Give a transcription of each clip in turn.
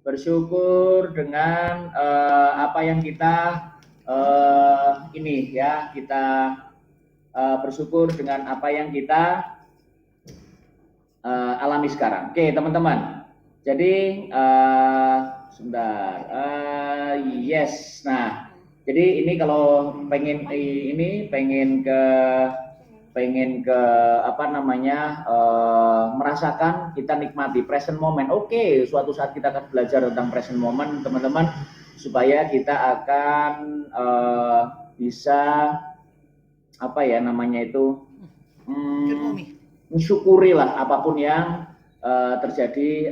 bersyukur dengan apa yang kita ini ya, kita bersyukur dengan apa yang kita alami sekarang. Oke, teman-teman. Jadi sebentar. Yes. Nah, jadi ini kalau pengen ke apa namanya merasakan, kita nikmati present moment. Oke, suatu saat kita akan belajar tentang present moment, teman-teman, supaya kita akan bisa apa ya namanya itu mensyukurilah apapun yang terjadi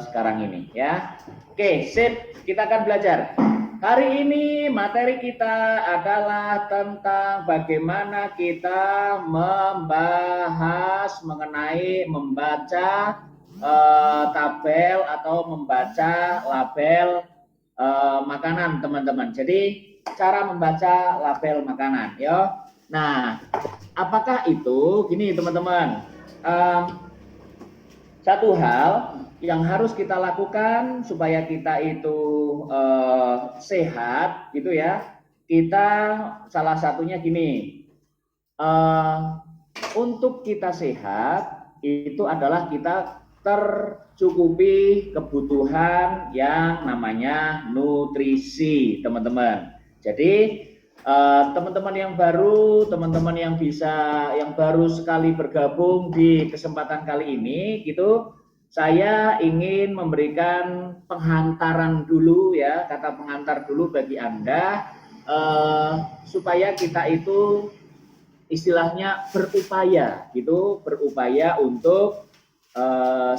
sekarang ini ya. Oke, sip, kita akan belajar. Hari ini materi kita adalah tentang bagaimana kita membahas mengenai membaca tabel atau membaca label makanan, teman-teman. Jadi cara membaca label makanan, ya. Nah, apakah itu gini, teman-teman? Satu hal yang harus kita lakukan supaya kita itu sehat, gitu ya. Kita salah satunya gini, untuk kita sehat itu adalah kita tercukupi kebutuhan yang namanya nutrisi, teman-teman. Jadi teman-teman yang baru, teman-teman yang baru sekali bergabung di kesempatan kali ini, gitu, saya ingin memberikan penghantaran dulu ya, kata penghantar dulu bagi Anda, supaya kita itu istilahnya berupaya, gitu, berupaya untuk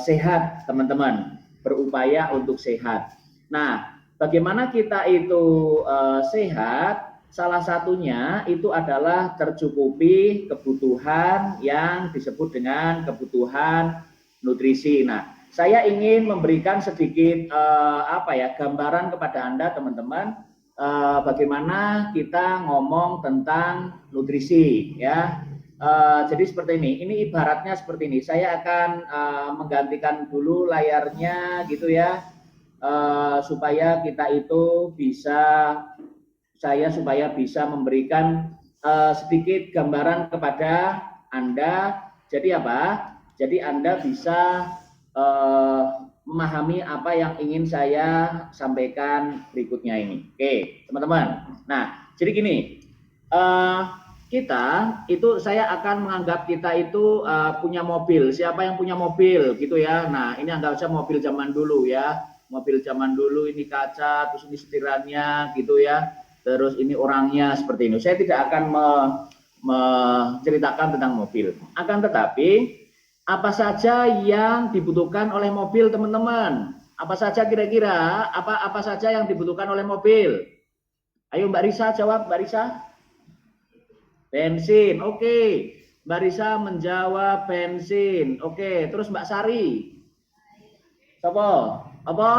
sehat, teman-teman, berupaya untuk sehat. Nah, bagaimana kita itu sehat? Salah satunya itu adalah tercukupi kebutuhan yang disebut dengan kebutuhan nutrisi. Nah, saya ingin memberikan sedikit gambaran kepada Anda, teman-teman, bagaimana kita ngomong tentang nutrisi ya. Jadi seperti ini ibaratnya seperti ini. Saya akan menggantikan dulu layarnya gitu ya, supaya kita itu supaya bisa memberikan sedikit gambaran kepada Anda. Jadi apa? Jadi Anda bisa memahami apa yang ingin saya sampaikan berikutnya ini. Oke, teman-teman. Nah, jadi gini, saya akan menganggap kita itu punya mobil. Siapa yang punya mobil gitu ya? Nah, ini anggap saja mobil zaman dulu ya. Mobil zaman dulu, ini kaca, terus ini setirannya gitu ya. Terus ini orangnya seperti ini. Saya tidak akan menceritakan tentang mobil. Akan tetapi, apa saja yang dibutuhkan oleh mobil, teman-teman? Apa saja kira-kira? Apa saja yang dibutuhkan oleh mobil? Ayo Mbak Risa jawab, Mbak Risa. Bensin, oke. Mbak Risa menjawab bensin. Oke, terus Mbak Sari. Apa?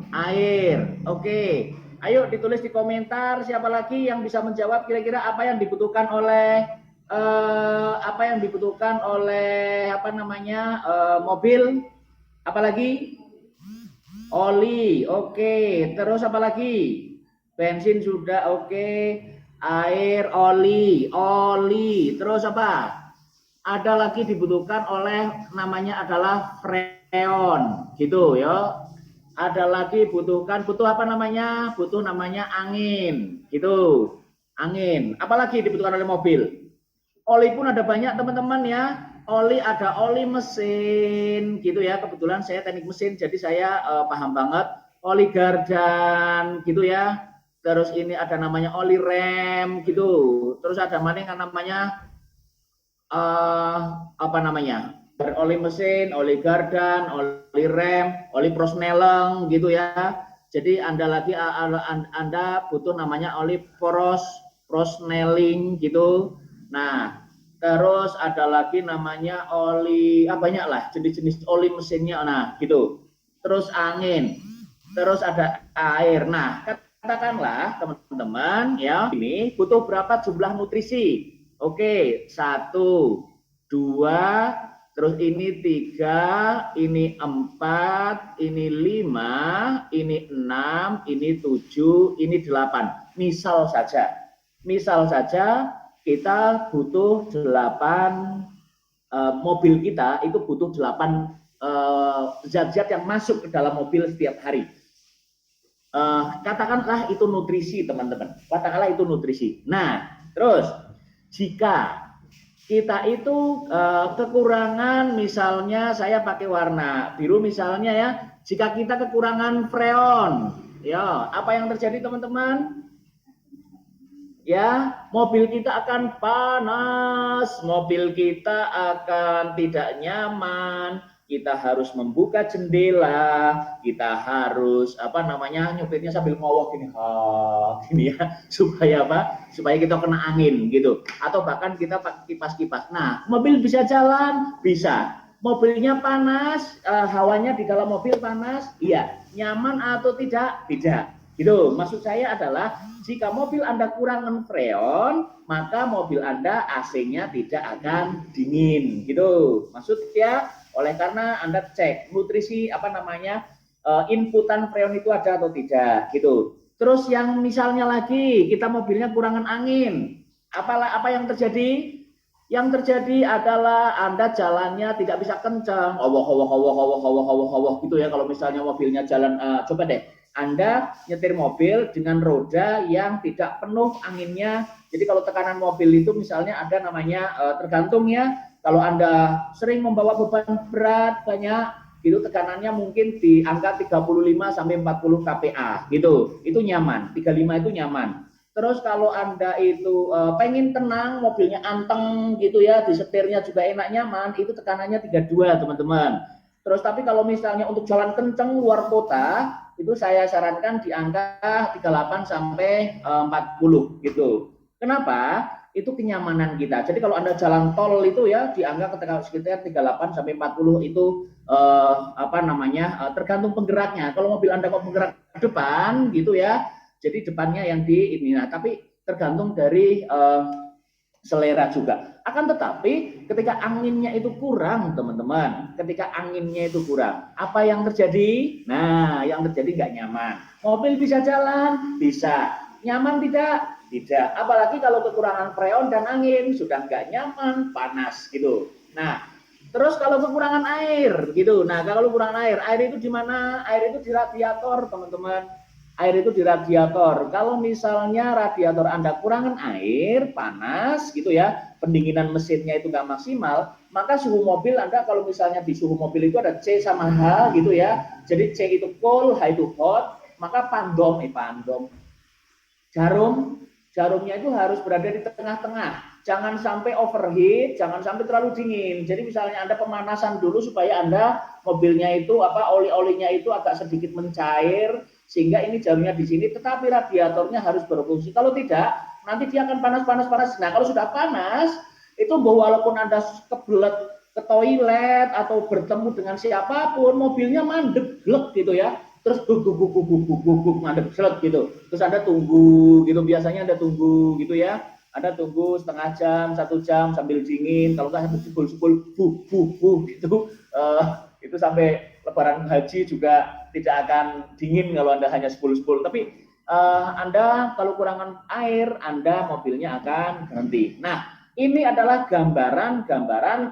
Air. Oke. Ayo ditulis di komentar siapa lagi yang bisa menjawab kira-kira apa yang dibutuhkan oleh mobil. Apalagi? Oli. Oke. Terus apa lagi? Bensin sudah, oke. Air, oli. Terus apa? Ada lagi dibutuhkan oleh namanya adalah freon, gitu ya. Ada lagi butuh apa namanya? Butuh namanya angin, gitu. Angin. Apalagi dibutuhkan oleh mobil? Oli pun ada banyak, teman-teman ya. Oli ada oli mesin, gitu ya. Kebetulan saya teknik mesin, jadi saya paham banget. Oli gardan, gitu ya. Terus ini ada namanya oli rem, gitu. Terus ada mana yang namanya oli mesin, oli gardan, oli rem, oli prosneleng gitu ya. Jadi Anda butuh namanya oli prosneling gitu. Nah, terus ada lagi namanya oli, banyak lah jenis-jenis oli mesinnya. Nah, gitu. Terus angin. Terus ada air. Nah, katakanlah teman-teman ya, ini butuh berapa jumlah nutrisi? Oke, 1, 2, terus ini 3, ini 4, ini 5, ini 6, ini 7, ini 8. Misal saja kita butuh 8, mobil kita itu butuh 8 zat-zat yang masuk ke dalam mobil setiap hari. Katakanlah itu nutrisi, teman-teman. Katakanlah itu nutrisi. Nah, terus jika kita itu kekurangan, misalnya saya pakai warna biru misalnya ya, jika kita kekurangan freon, ya apa yang terjadi teman-teman? Ya, mobil kita akan panas, mobil kita akan tidak nyaman, kita harus membuka jendela, kita harus nyupirnya sambil ngowok gini ya, supaya apa? Supaya kita kena angin gitu. Atau bahkan kita pakai kipas-kipas. Nah, mobil bisa jalan, bisa. Mobilnya panas, hawanya di dalam mobil panas, iya. Nyaman atau tidak? Tidak. Gitu. Maksud saya adalah jika mobil Anda kurang freon, maka mobil Anda AC-nya tidak akan dingin. Gitu. Maksudnya oleh karena Anda cek nutrisi inputan freon itu ada atau tidak gitu. Terus yang misalnya lagi kita mobilnya kurangan angin. Apa yang terjadi? Yang terjadi adalah Anda jalannya tidak bisa kencang. Gitu ya kalau misalnya mobilnya jalan coba deh Anda nyetir mobil dengan roda yang tidak penuh anginnya. Jadi kalau tekanan mobil itu misalnya ada namanya tergantung ya. Kalau Anda sering membawa beban berat banyak, itu tekanannya mungkin di angka 35 sampai 40 kPa gitu. Itu nyaman. 35 itu nyaman. Terus kalau Anda itu pengen tenang, mobilnya anteng gitu ya, disetirnya juga enak nyaman, itu tekanannya 32, teman-teman. Terus tapi kalau misalnya untuk jalan kenceng luar kota, itu saya sarankan di angka 38 sampai 40 gitu. Kenapa? Itu kenyamanan kita. Jadi kalau Anda jalan tol itu ya di angka sekitar 38 sampai 40 itu tergantung penggeraknya. Kalau mobil Anda mau bergerak ke depan gitu ya, jadi depannya yang di ini. Nah, tapi tergantung dari selera juga. Akan tetapi ketika anginnya itu kurang, teman-teman, ketika anginnya itu kurang, apa yang terjadi? Nah, yang terjadi nggak nyaman. Mobil bisa jalan? Bisa. Nyaman tidak? Tidak. Apalagi kalau kekurangan freon dan angin, sudah nggak nyaman, panas gitu. Nah, terus kalau kekurangan air gitu. Nah, kalau kekurangan air itu di mana? Air itu di radiator, teman-teman. Air itu di radiator. Kalau misalnya radiator Anda kurangan air, panas gitu ya, pendinginan mesinnya itu nggak maksimal, maka suhu mobil Anda kalau misalnya di suhu mobil itu ada C sama H gitu ya. Jadi C itu cold, H itu hot, maka jarumnya itu harus berada di tengah-tengah. Jangan sampai overheat, jangan sampai terlalu dingin. Jadi misalnya Anda pemanasan dulu supaya Anda mobilnya itu oli-olinya itu agak sedikit mencair sehingga ini jarumnya di sini, tetapi radiatornya harus berfungsi. Kalau tidak, nanti dia akan panas. Nah, kalau sudah panas, itu walaupun Anda kebelet ke toilet atau bertemu dengan siapapun, mobilnya mandek glek gitu ya. Terus guguk mandek seret gitu. Terus Anda tunggu gitu, biasanya Anda tunggu gitu ya. Anda tunggu setengah jam, 1 jam sambil dingin. Kalau nggak sepul gitu. Itu sampai Lebaran haji juga tidak akan dingin kalau Anda hanya sepul. Tapi Anda kalau kurangan air, Anda mobilnya akan berhenti. Nah, ini adalah gambaran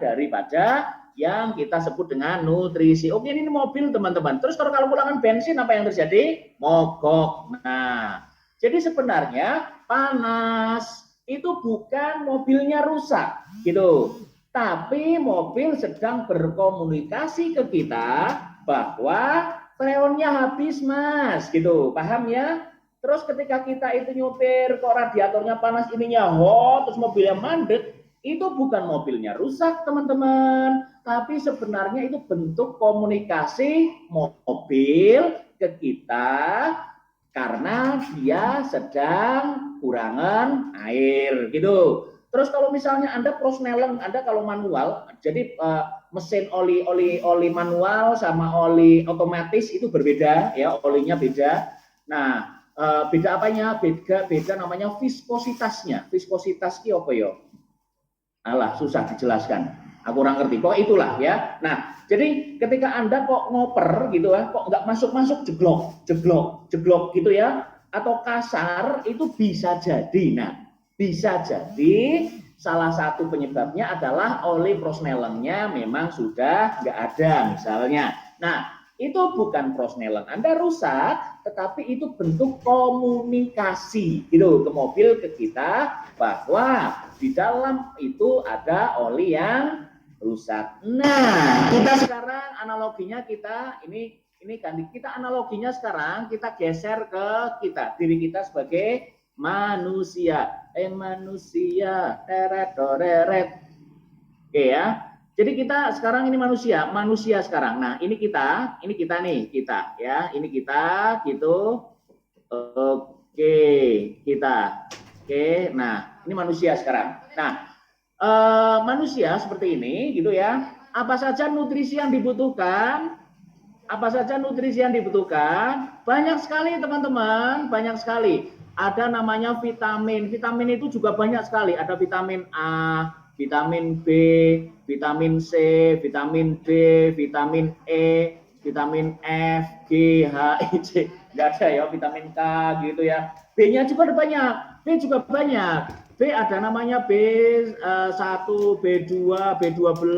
daripada yang kita sebut dengan nutrisi. Oke, ini mobil teman-teman. Terus kalau kurangan bensin apa yang terjadi? Mogok. Nah, jadi sebenarnya panas itu bukan mobilnya rusak gitu. Tapi mobil sedang berkomunikasi ke kita bahwa freonnya habis, Mas, gitu. Paham ya? Terus ketika kita itu nyopir kok radiatornya panas, ininya hot, terus mobilnya mandek, itu bukan mobilnya rusak, teman-teman. Tapi sebenarnya itu bentuk komunikasi mobil ke kita karena dia sedang kurangan air gitu. Terus kalau misalnya Anda prosneleng, Anda kalau manual, jadi mesin oli manual sama oli otomatis itu berbeda ya, olinya beda. Nah, beda apanya? Beda namanya viskositasnya. Viskositas ki apa ya? Alah, susah dijelaskan. Aku kurang ngerti, kok itulah ya. Nah, jadi ketika Anda kok ngoper gitu ya, kok nggak masuk-masuk, jeglok, jeglok, jeglok gitu ya, atau kasar, itu bisa jadi. Nah, bisa jadi salah satu penyebabnya adalah oli prosnellennya memang sudah nggak ada misalnya. Nah, itu bukan prosnellen Anda rusak, tetapi itu bentuk komunikasi gitu ke mobil, ke kita, bahwa di dalam itu ada oli yang rusak. Nah, kita sekarang analoginya ini kan kita analoginya sekarang kita geser ke kita, diri kita sebagai manusia. Manusia, teret doreret. Oke ya. Jadi kita sekarang ini manusia sekarang. Nah, ini kita nih, kita ya. Ini kita gitu. Oke, kita. Oke, nah, ini manusia sekarang. Nah, manusia seperti ini gitu ya. Apa saja nutrisi yang dibutuhkan? Apa saja nutrisi yang dibutuhkan? Banyak sekali teman-teman, banyak sekali. Ada namanya vitamin. Vitamin itu juga banyak sekali. Ada vitamin A, vitamin B, vitamin C, vitamin D, vitamin E, vitamin F, G, H, I, J. Nggak ada ya vitamin K gitu ya. B-nya juga ada banyak. B juga banyak. B ada namanya B1, B2, B12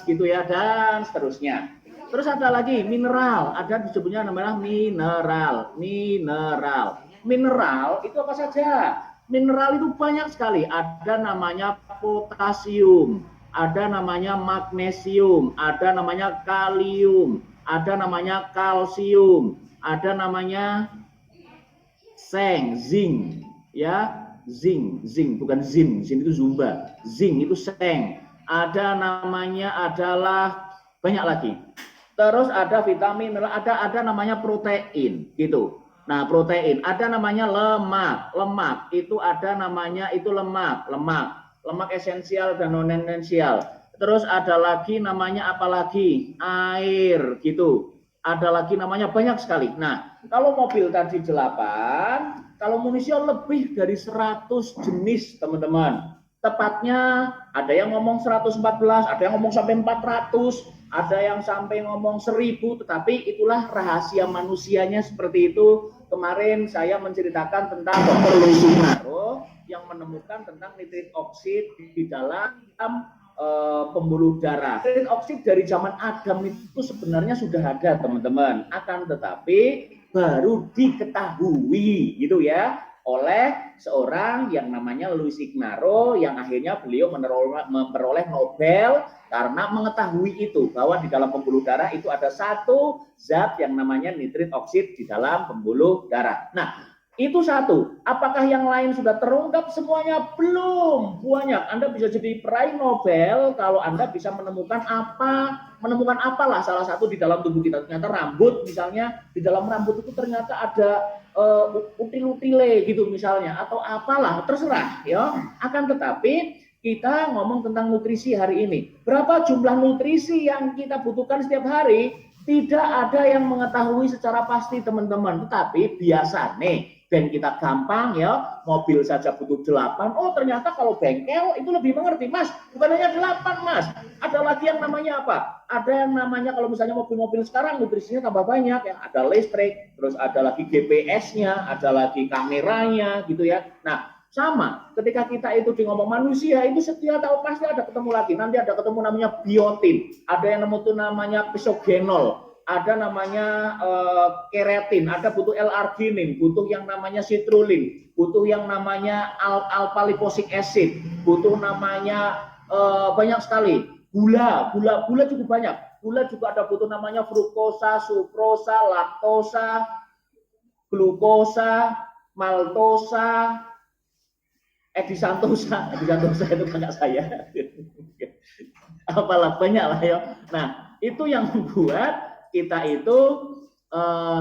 gitu ya, dan seterusnya. Terus ada lagi mineral, ada disebutnya namanya mineral. Mineral itu apa saja? Mineral itu banyak sekali. Ada namanya potasium, ada namanya magnesium, ada namanya kalium, ada namanya kalsium, ada namanya zinc, ya. Zinc bukan zin itu zumba. Zinc itu seng. Ada namanya adalah banyak lagi. Terus ada vitamin, ada namanya protein gitu. Nah, protein, ada namanya lemak itu ada namanya itu lemak esensial dan non esensial. Terus ada lagi namanya apalagi air gitu. Ada lagi namanya banyak sekali. Nah, kalau mobil tadi 8, kalau manusia lebih dari 100 jenis, teman-teman. Tepatnya ada yang ngomong 114, ada yang ngomong sampai 400, ada yang sampai ngomong 1000, tetapi itulah rahasia manusianya seperti itu. Kemarin saya menceritakan tentang Dr. Lucinaro yang menemukan tentang nitrit oksid di dalam pembuluh darah. Nitrit oksid dari zaman Adam itu sebenarnya sudah ada, teman-teman. Akan tetapi baru diketahui gitu ya oleh seorang yang namanya Louis Ignaro, yang akhirnya beliau memperoleh Nobel karena mengetahui itu, bahwa di dalam pembuluh darah itu ada satu zat yang namanya nitrit oksid di dalam pembuluh darah. Nah, itu satu. Apakah yang lain sudah terungkap semuanya? Belum. Banyak. Anda bisa jadi peraih Nobel kalau Anda bisa menemukan apalah salah satu di dalam tubuh kita. Ternyata rambut misalnya, di dalam rambut itu ternyata ada util-utile gitu misalnya, atau apalah, terserah ya. Akan tetapi kita ngomong tentang nutrisi hari ini. Berapa jumlah nutrisi yang kita butuhkan setiap hari? Tidak ada yang mengetahui secara pasti, teman-teman. Tetapi biasa nih, dan kita gampang ya, mobil saja butuh 8. Oh, ternyata kalau bengkel itu lebih mengerti, Mas. Bukan hanya 8, Mas. Ada lagi yang namanya apa? Ada yang namanya kalau misalnya mobil-mobil sekarang nutrisinya tambah banyak ya. Ada listrik, terus ada lagi GPS-nya, ada lagi kameranya gitu ya. Nah, sama, ketika kita itu di ngomong manusia, itu setiap tahun pasti ada ketemu lagi. Nanti ada ketemu namanya biotin, ada yang nemu tuh namanya pisogenol, ada namanya keratin, ada butuh L-arginin, butuh yang namanya citrulline, butuh yang namanya alpha lipoic acid, butuh namanya banyak sekali. Gula cukup banyak. Gula juga ada butuh namanya fruktosa, sukrosa, laktosa, glukosa, maltosa, Edi Santosa itu kakak saya. Apalah banyak lah ya. Nah, itu yang membuat kita itu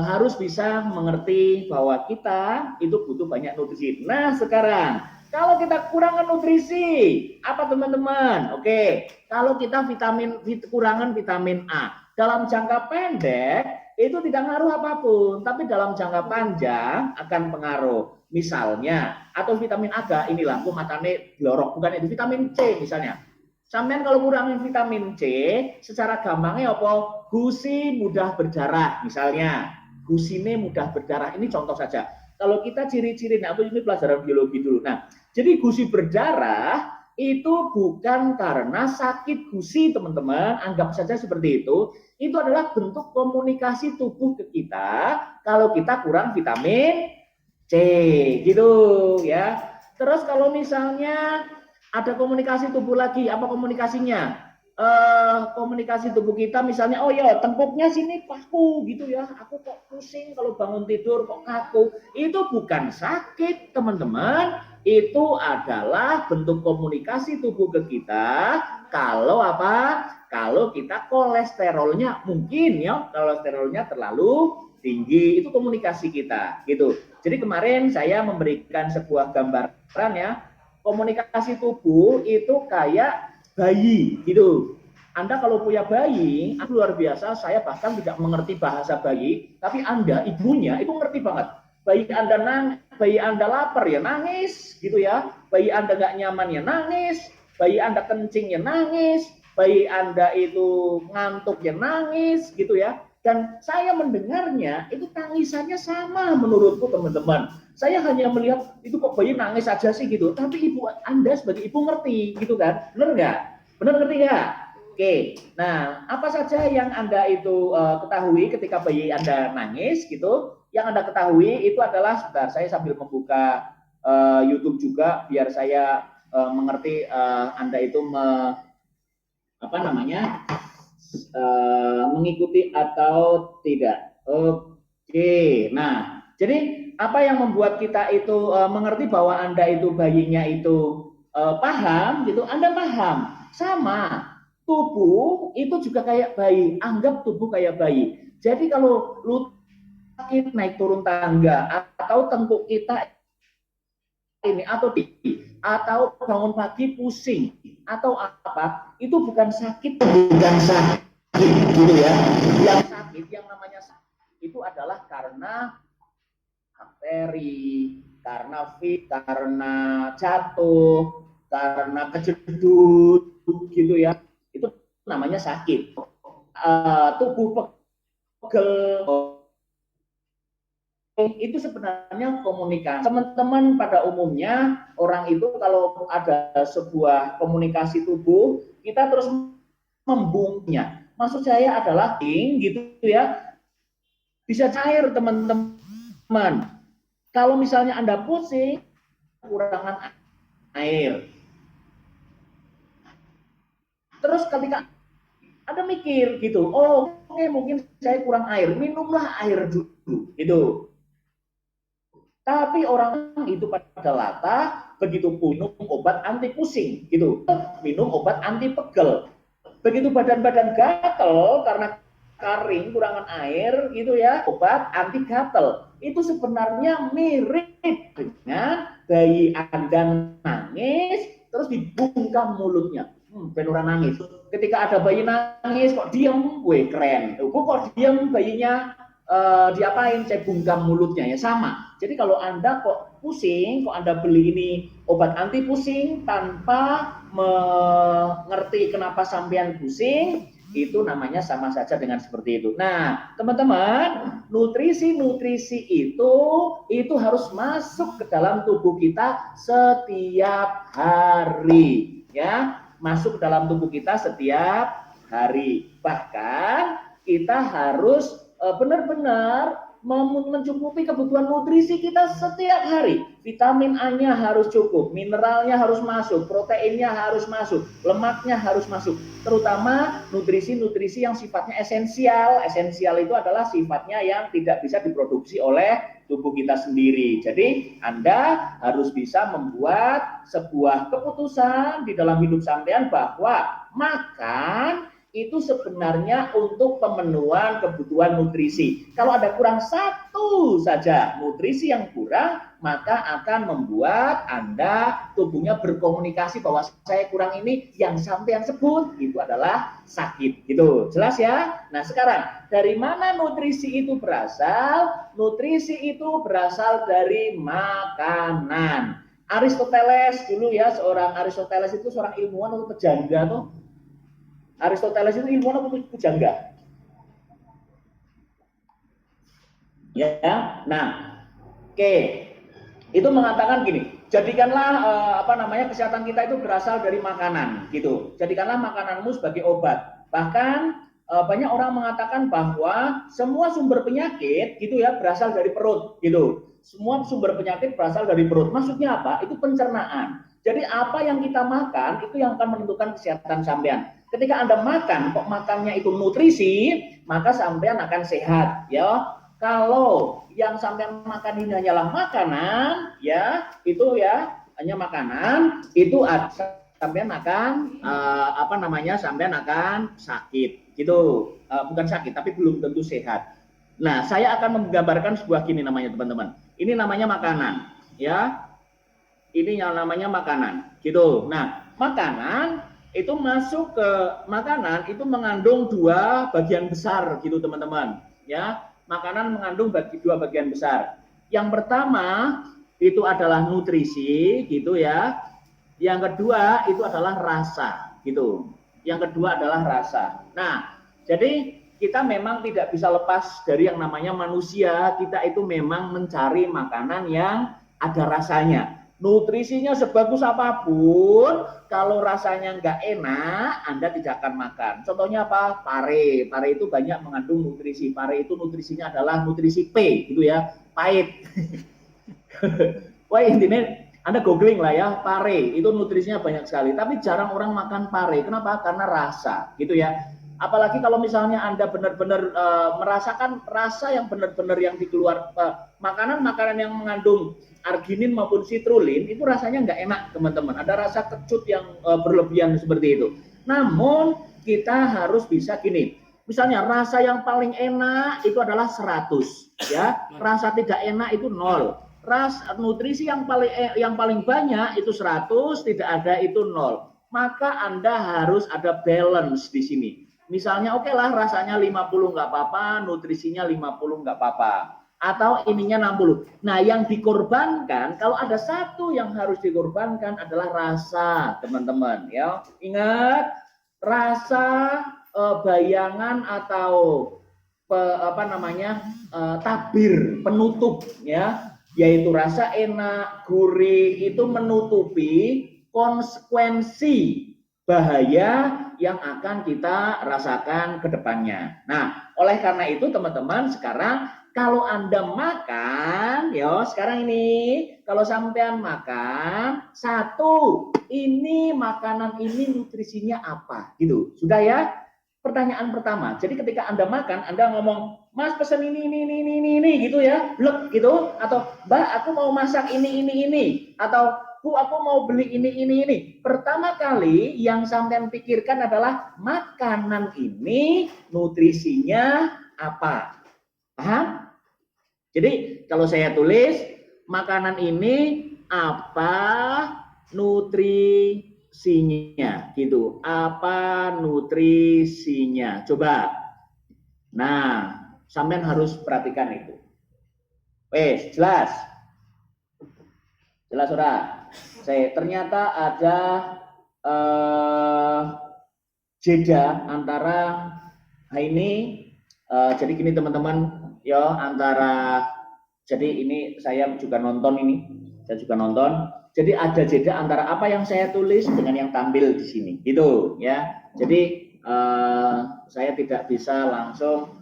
harus bisa mengerti bahwa kita itu butuh banyak nutrisi. Nah, sekarang kalau kita kurangan nutrisi, apa teman-teman? Oke, kalau kita kurangan vitamin A dalam jangka pendek itu tidak ngaruh apapun, tapi dalam jangka panjang akan pengaruh. Misalnya, atau vitamin A inilah aku matane blorok, bukan itu vitamin C misalnya. Sampean kalau kurang vitamin C, secara gampangnya apa? Gusi mudah berdarah, misalnya. Gusine mudah berdarah. Ini contoh saja. Kalau kita ciri-ciri, nah ini pelajaran biologi dulu. Nah, jadi gusi berdarah itu bukan karena sakit gusi, teman-teman. Anggap saja seperti itu. Itu adalah bentuk komunikasi tubuh ke kita kalau kita kurang vitamin C, gitu ya. Terus kalau misalnya ada komunikasi tubuh lagi, apa komunikasinya? Komunikasi tubuh kita misalnya, oh ya tengkuknya sini kaku gitu ya, aku kok pusing kalau bangun tidur kok kaku. Itu bukan sakit, teman-teman. Itu adalah bentuk komunikasi tubuh ke kita kalau apa? Kalau kita kolesterolnya mungkin ya, kolesterolnya terlalu tinggi, itu komunikasi kita gitu. Jadi kemarin saya memberikan sebuah gambaran ya, komunikasi tubuh itu kayak bayi gitu. Anda kalau punya bayi, luar biasa, saya bahkan tidak mengerti bahasa bayi, tapi Anda, ibunya, itu ngerti banget. Bayi Anda lapar ya nangis gitu ya, bayi Anda nggak nyaman ya nangis, bayi Anda kencing ya nangis, bayi Anda itu ngantuk ya nangis gitu ya. Dan saya mendengarnya, itu tangisannya sama menurutku teman-teman. Saya hanya melihat itu kok bayi nangis aja sih gitu, tapi ibu Anda sebagai ibu ngerti gitu kan, benar nggak? Benar ngerti nggak? Oke, nah apa saja yang Anda itu ketahui ketika bayi Anda nangis gitu? Yang Anda ketahui itu adalah, sebentar saya sambil membuka YouTube juga biar saya mengerti Anda itu apa namanya mengikuti atau tidak. Oke, nah jadi apa yang membuat kita itu mengerti bahwa Anda itu bayinya itu paham gitu, Anda paham. Sama, tubuh itu juga kayak bayi, anggap tubuh kayak bayi. Jadi kalau lu sakit naik turun tangga atau tengkuk kita ini atau bangun pagi pusing atau apa, itu bukan sakit gitu ya. Yang sakit, yang namanya sakit itu adalah karena bakteri, karena jatuh, karena kejedut gitu ya. Itu namanya sakit. Tubuh pegel itu sebenarnya komunikasi. Teman-teman pada umumnya orang itu kalau ada sebuah komunikasi tubuh, kita terus membungnya. Maksud saya adalah gitu ya. Bisa cair teman-teman. Kalau misalnya Anda pusing, kekurangan air. Terus ketika Anda mikir gitu, oh oke, mungkin saya kurang air, minumlah air dulu gitu. Tapi orang itu pada latah begitu minum obat anti pusing gitu, minum obat anti pegel. Begitu badan-badan gatel karena kering, kurangan air gitu ya, obat anti gatel. Itu sebenarnya mirip dengan bayi Anda nangis terus dibungkam mulutnya. Ben ora nangis. Ketika ada bayi nangis kok diam, weh keren. Kok diam bayinya, diapain? Saya bungkam mulutnya ya, sama. Jadi kalau Anda kok pusing, kok Anda beli ini obat anti pusing tanpa mengerti kenapa sampean pusing, itu namanya sama saja dengan seperti itu. Nah, teman-teman, nutrisi itu harus masuk ke dalam tubuh kita setiap hari, ya, masuk ke dalam tubuh kita setiap hari. Bahkan kita harus benar-benar mencukupi kebutuhan nutrisi kita setiap hari. Vitamin A-nya harus cukup, mineralnya harus masuk, proteinnya harus masuk, lemaknya harus masuk. Terutama nutrisi-nutrisi yang sifatnya esensial. Esensial itu adalah sifatnya yang tidak bisa diproduksi oleh tubuh kita sendiri. Jadi Anda harus bisa membuat sebuah keputusan di dalam hidup sampean bahwa makan itu sebenarnya untuk pemenuhan kebutuhan nutrisi. Kalau ada kurang satu saja nutrisi yang kurang, maka akan membuat Anda tubuhnya berkomunikasi bahwa saya kurang ini, yang sampean sebut itu adalah sakit. Gitu. Jelas ya? Nah, sekarang dari mana nutrisi itu berasal? Nutrisi itu berasal dari makanan. Aristoteles dulu ya, seorang Aristoteles itu seorang ilmuwan atau pejangga tuh. Aristoteles itu ilmuwan atau pejangga? Ya, nah, oke. Itu mengatakan gini, jadikanlah kesehatan kita itu berasal dari makanan gitu. Jadikanlah makananmu sebagai obat. Bahkan banyak orang mengatakan bahwa semua sumber penyakit gitu ya berasal dari perut gitu. Semua sumber penyakit berasal dari perut. Maksudnya apa? Itu pencernaan. Jadi apa yang kita makan itu yang akan menentukan kesehatan sampean. Ketika Anda makan, kok makannya itu nutrisi, maka sampean akan sehat ya. Kalau yang sampean makan ini hanyalah makanan, ya itu ya hanya makanan, itu sampean akan sampean akan sakit, gitu. Bukan sakit, tapi belum tentu sehat. Nah, saya akan menggambarkan sebuah gini namanya teman-teman. Ini namanya makanan, ya. Ini yang namanya makanan, gitu. Nah, makanan itu masuk ke makanan itu mengandung dua bagian besar, gitu teman-teman, ya. Makanan mengandung dua bagian besar. Yang pertama itu adalah nutrisi, gitu ya. Yang kedua itu adalah rasa, gitu. Yang kedua adalah rasa. Nah, jadi kita memang tidak bisa lepas dari yang namanya manusia. Kita itu memang mencari makanan yang ada rasanya. Nutrisinya sebagus apapun, kalau rasanya nggak enak, Anda tidak akan makan. Contohnya apa? Pare. Pare itu banyak mengandung nutrisi. Pare itu nutrisinya adalah nutrisi P, gitu ya, pahit. Wah, intinya Anda googling lah ya, pare itu nutrisinya banyak sekali. Tapi jarang orang makan pare. Kenapa? Karena rasa, gitu ya. Apalagi kalau misalnya Anda benar-benar merasakan rasa yang benar-benar yang dikeluar makanan-makanan yang mengandung arginin maupun citrulline itu rasanya nggak enak teman-teman. Ada rasa kecut yang berlebihan seperti itu. Namun kita harus bisa gini. Misalnya rasa yang paling enak itu adalah 100, ya. Rasa tidak enak itu 0. Nutrisi yang paling banyak itu 100, tidak ada itu 0. Maka Anda harus ada balance di sini. Misalnya oke lah rasanya 50 nggak apa-apa, nutrisinya 50 nggak apa-apa. Atau ininya 60. Nah, yang dikorbankan, kalau ada satu yang harus dikorbankan adalah rasa, teman-teman. Ya, ingat rasa bayangan atau tabir penutup, ya, yaitu rasa enak, gurih itu menutupi konsekuensi bahaya yang akan kita rasakan ke depannya. Nah, oleh karena itu teman-teman sekarang kalau Anda makan, ya sekarang ini kalau sampean makan, satu, ini makanan ini nutrisinya apa? Gitu. Sudah ya? Pertanyaan pertama. Jadi ketika Anda makan, Anda ngomong, "Mas pesen ini gitu ya." Blek gitu atau, "Mbak, aku mau masak ini." Atau, "Bu, aku mau beli ini." Pertama kali yang sampean pikirkan adalah makanan ini nutrisinya apa? Paham? Jadi kalau saya tulis makanan ini apa nutrisinya gitu. Apa nutrisinya? Coba. Nah, sampean harus perhatikan itu. Wes, jelas. Jelas sudah. Ternyata ada jeda antara ini jadi gini teman-teman ya, antara jadi ini saya juga nonton jadi ada jeda antara apa yang saya tulis dengan yang tampil di sini gitu ya. Jadi saya tidak bisa langsung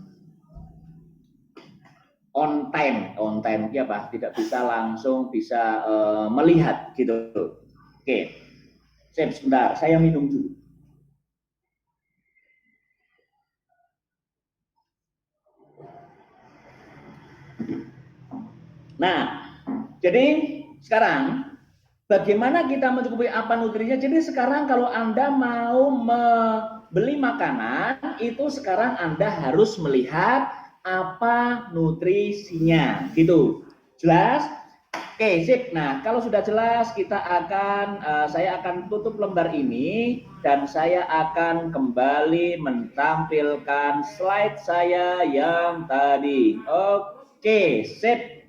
on time ya Pak, tidak bisa langsung bisa melihat gitu. Oke. Sebentar, saya minum dulu. Nah, jadi sekarang bagaimana kita mencukupi apa nutrisinya? Jadi sekarang kalau Anda mau membeli makanan, itu sekarang Anda harus melihat apa nutrisinya, gitu. Jelas? Oke, sip. Nah, kalau sudah jelas, saya akan tutup lembar ini dan saya akan kembali menampilkan slide saya yang tadi. Oke, sip.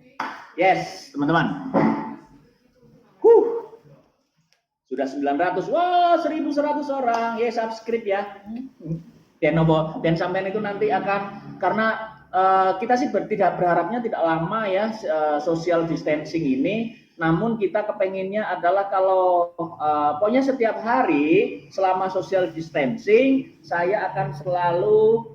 Yes, teman-teman. Sudah 900. Wah, 1100 orang. Ya, subscribe ya. Dan nopo dan sampean itu nanti akan, karena kita sih tidak berharapnya tidak lama ya social distancing ini, namun kita kepenginnya adalah kalau pokoknya setiap hari selama social distancing saya akan selalu